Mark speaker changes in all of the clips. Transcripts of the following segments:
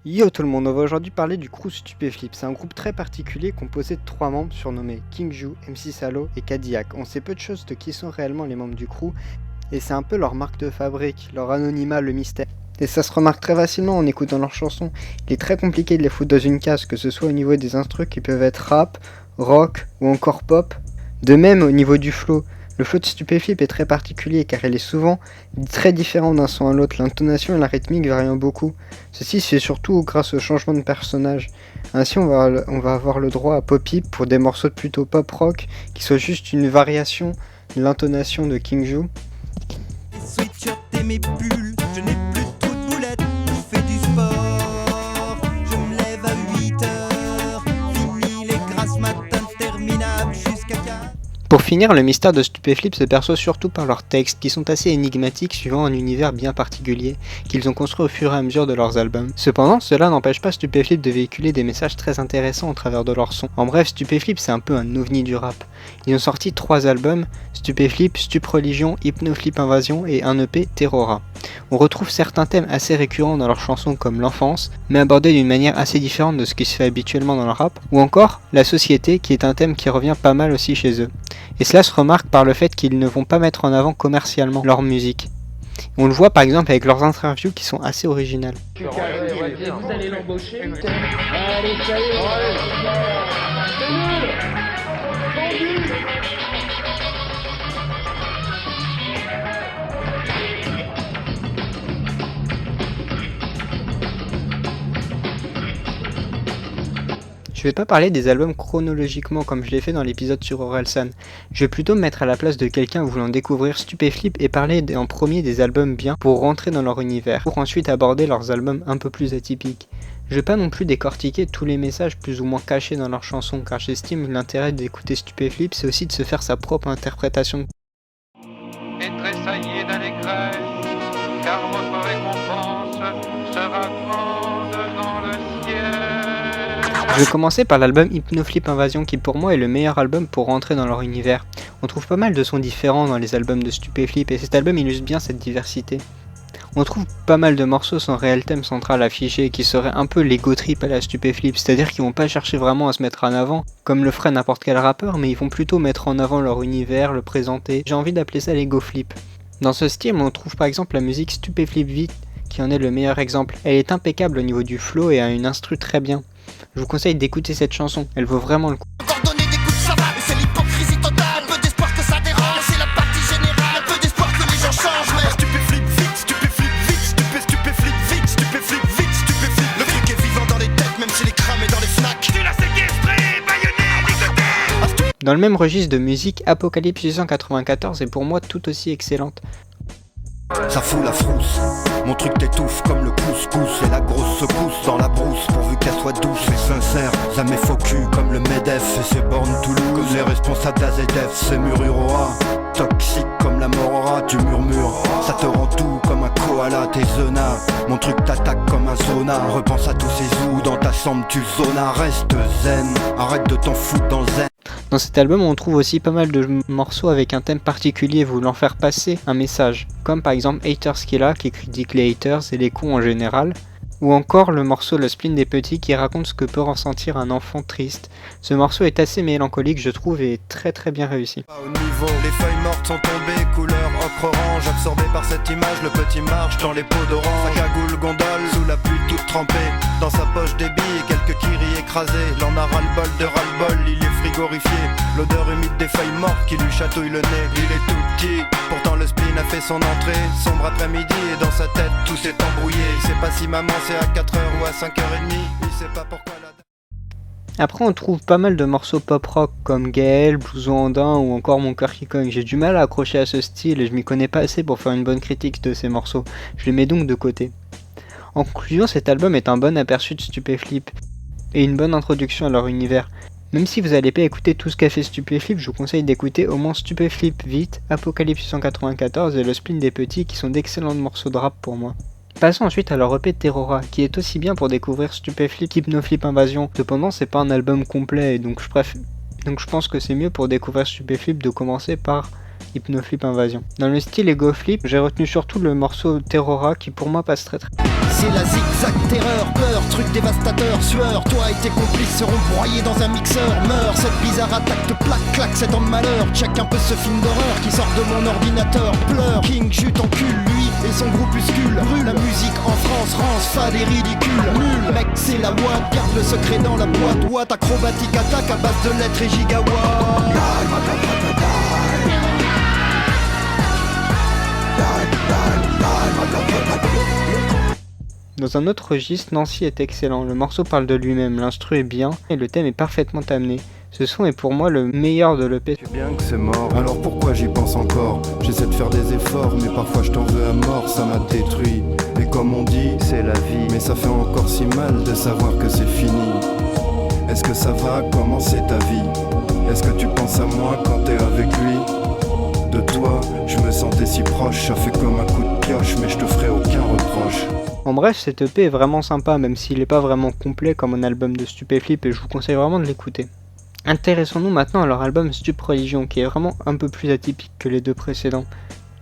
Speaker 1: Yo tout le monde, on va aujourd'hui parler du crew Stupéflip. C'est un groupe très particulier composé de 3 membres surnommés King Ju, MC Salo et Cadillac. On sait peu de choses de qui sont réellement les membres du crew et c'est un peu leur marque de fabrique, leur anonymat, le mystère. Et ça se remarque très facilement en écoutant leurs chansons. Il est très compliqué de les foutre dans une case, que ce soit au niveau des instrus qui peuvent être rap, rock ou encore pop. De même au niveau du flow. Le flow de Stupéflip est très particulier car il est souvent très différent d'un son à l'autre, l'intonation et la rythmique variant beaucoup. Ceci se fait surtout grâce au changement de personnage. Ainsi on va avoir le droit à Poppy pour des morceaux de plutôt pop rock qui soient juste une variation de l'intonation de King Ju.
Speaker 2: Sweatshirt et mes pulls, je n'ai plus trop de boulettes, je fais du sport, je me lève à 8h, fini les grasses matins interminables jusqu'à 4.
Speaker 1: Pour finir, le mystère de Stupéflip se perçoit surtout par leurs textes qui sont assez énigmatiques suivant un univers bien particulier qu'ils ont construit au fur et à mesure de leurs albums. Cependant, cela n'empêche pas Stupéflip de véhiculer des messages très intéressants au travers de leurs sons. En bref, Stupéflip c'est un peu un ovni du rap. Ils ont sorti 3 albums, Stupéflip, Stupreligion, Hypnoflip Invasion et un EP Terrora. On retrouve certains thèmes assez récurrents dans leurs chansons comme l'enfance, mais abordés d'une manière assez différente de ce qui se fait habituellement dans le rap, ou encore la société qui est un thème qui revient pas mal aussi chez eux. Et cela se remarque par le fait qu'ils ne vont pas mettre en avant commercialement leur musique. On le voit par exemple avec leurs interviews qui sont assez originales.
Speaker 3: Et vous allez l'embaucher.
Speaker 1: Je vais pas parler des albums chronologiquement comme je l'ai fait dans l'épisode sur Orelsan. Je vais plutôt me mettre à la place de quelqu'un voulant découvrir Stupéflip et parler en premier des albums bien pour rentrer dans leur univers, pour ensuite aborder leurs albums un peu plus atypiques. Je vais pas non plus décortiquer tous les messages plus ou moins cachés dans leurs chansons car j'estime que l'intérêt d'écouter Stupéflip c'est aussi de se faire sa propre interprétation.
Speaker 4: Et tressaillez d'allégresse, car votre récompense sera grande dans le ciel.
Speaker 1: Je vais commencer par l'album Hypnoflip Invasion qui pour moi est le meilleur album pour rentrer dans leur univers. On trouve pas mal de sons différents dans les albums de Stupéflip et cet album illustre bien cette diversité. On trouve pas mal de morceaux sans réel thème central affiché qui serait un peu l'ego trip à la Stupéflip, c'est-à-dire qu'ils vont pas chercher vraiment à se mettre en avant comme le ferait n'importe quel rappeur, mais ils vont plutôt mettre en avant leur univers, le présenter. J'ai envie d'appeler ça l'ego flip. Dans ce style, on trouve par exemple la musique Stupéflip Vite qui en est le meilleur exemple. Elle est impeccable au niveau du flow et a une instru très bien. Je vous conseille d'écouter cette chanson, elle vaut vraiment le coup.
Speaker 2: Encore donner des coups de savate, c'est l'hypocrisie totale. Un peu d'espoir que ça dérange, c'est la partie générale. Un peu d'espoir que les gens changent, mais stupéflip vite, stupéflip vite, stupéflip vite, stupéflip vite, stupéflip. Le truc est vivant dans les têtes, même s'il est cramé dans les snacks. Tu l'as séquestré, baïonné, ligoté.
Speaker 1: Dans le même registre de musique, Apocalypse 694 est pour moi tout aussi excellente.
Speaker 5: Ça fout la frousse, mon truc t'étouffe comme le couscous. Et la grosse secousse dans la brousse pourvu qu'elle soit douce. C'est sincère, jamais faux cul comme le MEDEF. Et c'est borne Toulouse, comme les responsables d'AZF. C'est Mururoa, toxique comme la Morora. Tu murmures, ça te rend tout comme un koala. T'es zona, mon truc t'attaque comme un zona. Repense à tous ces zoos dans ta chambre, tu zona. Reste zen, arrête de t'en foutre dans le zen.
Speaker 1: Dans cet album, on trouve aussi pas mal de morceaux avec un thème particulier voulant faire passer un message, comme par exemple Haters Killa qui critique les haters et les cons en général, ou encore le morceau Le Spleen des Petits qui raconte ce que peut ressentir un enfant triste. Ce morceau est assez mélancolique je trouve et très bien réussi.
Speaker 5: Au niveau, les feuilles mortes sont tombées, couleur ocre-orange. Absorbé par cette image, le petit marche dans les pots d'orange. Sa cagoule gondole, sous la pluie toute trempée. Dans sa poche des billes et quelques kiris écrasés. L'en a ras-le-bol de ras-le-bol, il est frigorifié. L'odeur humide des feuilles mortes qui lui chatouille le nez. Il est tout petit, pourtant le spleen a fait son entrée. Sombre après-midi et dans sa tête tout s'est embrouillé. Il sait pas si maman c'est à 4h ou à 5h30. Il sait pas pourquoi la...
Speaker 1: Après on trouve pas mal de morceaux pop-rock comme Gaël, Blouson Andin ou encore Mon cœur qui cogne. J'ai du mal à accrocher à ce style et je m'y connais pas assez pour faire une bonne critique de ces morceaux. Je les mets donc de côté. En conclusion, cet album est un bon aperçu de Stupéflip et une bonne introduction à leur univers. Même si vous n'allez pas écouter tout ce qu'a fait Stupéflip, je vous conseille d'écouter au moins Stupéflip Vite, Apocalypse 694 et Le Spleen des Petits qui sont d'excellents morceaux de rap pour moi. Passons ensuite à leur EP Terrora, qui est aussi bien pour découvrir Stupéflip qu'Hypnoflip Invasion. Cependant, c'est pas un album complet, et donc je pense que c'est mieux pour découvrir Stupéflip de commencer par Hypnoflip Invasion. Dans le style Ego Flip, j'ai retenu surtout le morceau Terrora qui pour moi passe très.
Speaker 2: C'est la zigzag terreur, peur, truc dévastateur, sueur. Toi et tes complices seront broyés dans un mixeur. Meurs, cette bizarre attaque te plaque, claque, c'est en malheur. Check un peu ce film d'horreur qui sort de mon ordinateur. Pleure, King jute en cul, lui et son groupuscule. Brûle la musique en France, rance, fade et ridicule. Nul, mec, c'est la boîte, garde le secret dans la boîte. Watt, acrobatique, attaque à base de lettres et gigawatts.
Speaker 1: Dans un autre registre, Nancy est excellent, le morceau parle de lui-même, l'instru est bien et le thème est parfaitement amené. Ce son est pour moi le meilleur de l'EP.
Speaker 5: Tu sais bien que c'est mort, alors pourquoi j'y pense encore? J'essaie de faire des efforts, mais parfois je t'en veux à mort, ça m'a détruit. Et comme on dit, c'est la vie, mais ça fait encore si mal de savoir que c'est fini. Est-ce que ça va? Comment c'est ta vie? Est-ce que tu penses à moi quand t'es avec lui? De toi, je me sentais si proche, ça fait comme un coup de pioche, mais je te ferai aucun reproche.
Speaker 1: En bref, cet EP est vraiment sympa, même s'il n'est pas vraiment complet comme un album de Stupéflip, et je vous conseille vraiment de l'écouter. Intéressons-nous maintenant à leur album Stup Religion, qui est vraiment un peu plus atypique que les deux précédents.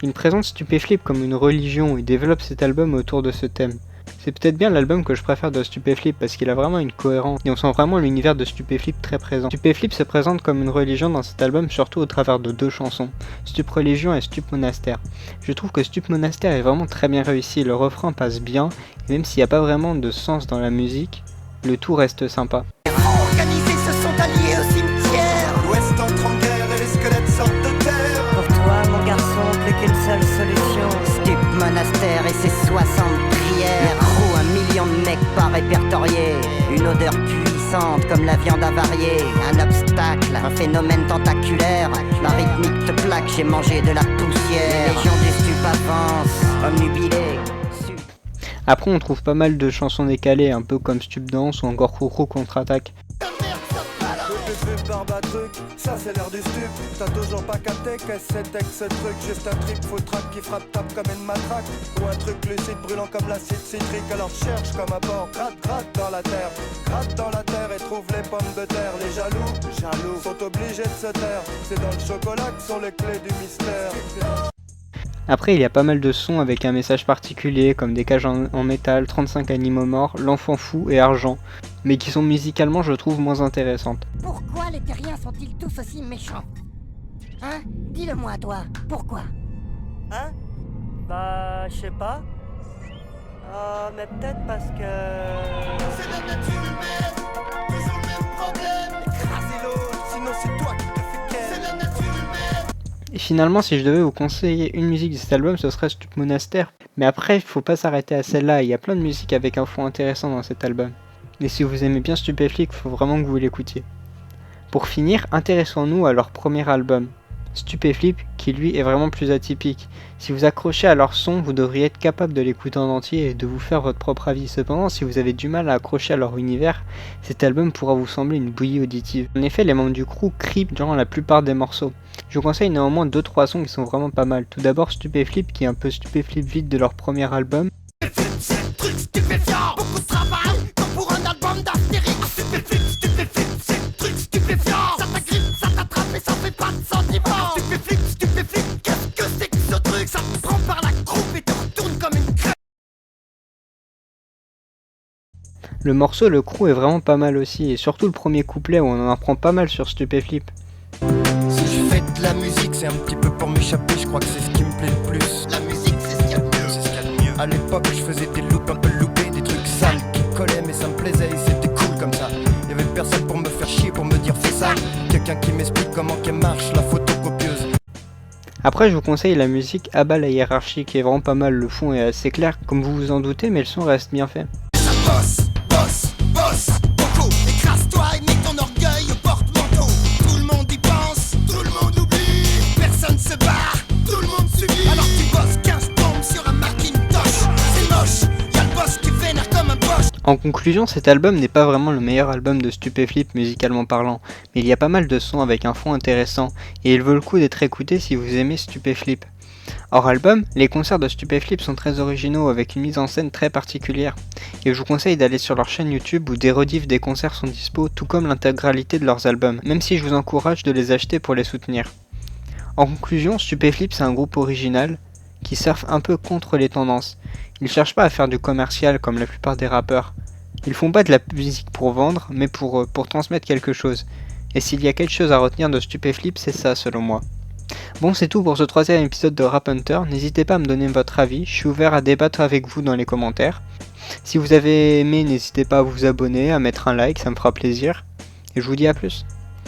Speaker 1: Il présente Stupéflip comme une religion et développe cet album autour de ce thème. C'est peut-être bien l'album que je préfère de Stupéflip parce qu'il a vraiment une cohérence et on sent vraiment l'univers de Stupéflip très présent. Stupéflip se présente comme une religion dans cet album surtout au travers de deux chansons, Stup Religion et Stup Monastère. Je trouve que Stup Monastère est vraiment très bien réussi, le refrain passe bien et même s'il n'y a pas vraiment de sens dans la musique, le tout reste sympa.
Speaker 2: Organisés se sont alliés au cimetière.
Speaker 5: L'Ouest entre en guerre et les squelettes sortent de terre.
Speaker 6: Pour toi, mon garçon, plus qu'une seule solution.
Speaker 7: Stup Monastère et ses 60 prières. Gros, 1 million de mecs pas répertoriés. Une odeur puissante comme la viande avariée. Un obstacle, un phénomène tentaculaire. Ma rythmique te plaque, j'ai mangé de la poussière. Les légions du stup avancent, omnubilés.
Speaker 1: Après on trouve pas mal de chansons décalées, un peu comme Stup Danse ou encore Coucou contre-attaque.
Speaker 5: Ça c'est l'air du stup, t'as toujours pas capté qu'est-ce c'était que ce truc? Juste un trip foutraque qui frappe tape comme une matraque. Ou un truc lucide brûlant comme l'acide citrique. Alors cherche comme un porc, gratte dans la terre. Gratte dans la terre et trouve les pommes de terre. Les jaloux sont obligés de se taire. C'est dans le chocolat que sont les clés du mystère.
Speaker 1: Après il y a pas mal de sons avec un message particulier comme des cages en métal, 35 animaux morts, l'enfant fou et argent, mais qui sont musicalement je trouve moins intéressantes.
Speaker 6: Pourquoi les terriens sont-ils tous aussi méchants? Hein? Dis-le-moi, toi. Pourquoi?
Speaker 8: Hein? Bah, je sais pas. Mais peut-être parce que...
Speaker 2: C'est la nature humaine, toujours le même problème.
Speaker 5: Écraser l'autre, sinon c'est toi qui te fais qu'elle.
Speaker 2: C'est la nature humaine.
Speaker 1: Et finalement si je devais vous conseiller une musique de cet album ce serait Stup Monastère, mais après il faut pas s'arrêter à celle-là, il y a plein de musiques avec un fond intéressant dans cet album. Et si vous aimez bien Stupéflip, il faut vraiment que vous l'écoutiez. Pour finir, intéressons-nous à leur premier album, Stupéflip, qui lui est vraiment plus atypique. Si vous accrochez à leur son, vous devriez être capable de l'écouter en entier et de vous faire votre propre avis. Cependant, si vous avez du mal à accrocher à leur univers, cet album pourra vous sembler une bouillie auditive. En effet, les membres du crew crient durant la plupart des morceaux. Je vous conseille néanmoins 2-3 sons qui sont vraiment pas mal. Tout d'abord Stupéflip, qui est un peu Stupéflip vide de leur premier album.
Speaker 2: C'est un truc stupéfiant. Beaucoup de travail, comme pour un album d'Astérix. Stupéflip, c'est un truc stupéfiant. Ça t'agrippe, ça t'attrape et ça fait pas de sentiment. Stupéflip, qu'est-ce que c'est que ce truc? Ça te prend par la croupe et te retourne comme une crêpe.
Speaker 1: Le morceau Le Crew est vraiment pas mal aussi, et surtout le premier couplet où on en apprend pas mal sur Stupéflip.
Speaker 5: Si je fais de la musique, c'est un petit peu pour m'échapper, je crois que c'est ce qui me plaît le plus.
Speaker 2: La musique, c'est ce qu'il y a de mieux.
Speaker 5: C'est ce qu'il y a de mieux. À l'époque, je faisais des loops un peu loupés, des trucs sales qui collaient, mais ça me plaisait et c'était cool comme ça. Y'avait personne pour me faire chier, pour me dire fais ça. Quelqu'un qui m'explique comment qu'elle marche, la photocopieuse.
Speaker 1: Après, je vous conseille la musique Abat la hiérarchie, qui est vraiment pas mal, le fond est assez clair, comme vous vous en doutez, mais le son reste bien fait.
Speaker 2: Ça bosse, beaucoup. Écrase-toi et mets ton orgueil au porte-manteau. Tout le monde y pense, tout le monde oublie. Personne se barre, tout le monde subit. Alors tu bosses 15 tombes sur un Macintosh. C'est moche, y'a le boss qui vénère comme un boss.
Speaker 1: En conclusion, cet album n'est pas vraiment le meilleur album de Stupéflip musicalement parlant, mais il y a pas mal de sons avec un fond intéressant, et il vaut le coup d'être écouté si vous aimez Stupéflip. Hors album, les concerts de Stupéflip sont très originaux avec une mise en scène très particulière, et je vous conseille d'aller sur leur chaîne YouTube où des rediffs des concerts sont dispo, tout comme l'intégralité de leurs albums, même si je vous encourage de les acheter pour les soutenir. En conclusion, Stupéflip c'est un groupe original qui surfe un peu contre les tendances. Ils cherchent pas à faire du commercial comme la plupart des rappeurs. Ils font pas de la musique pour vendre, mais pour transmettre quelque chose. Et s'il y a quelque chose à retenir de Stupéflip, c'est ça selon moi. Bon, c'est tout pour ce 3e épisode de Rap Hunter. N'hésitez pas à me donner votre avis, je suis ouvert à débattre avec vous dans les commentaires. Si vous avez aimé, n'hésitez pas à vous abonner, à mettre un like, ça me fera plaisir. Et je vous dis à plus.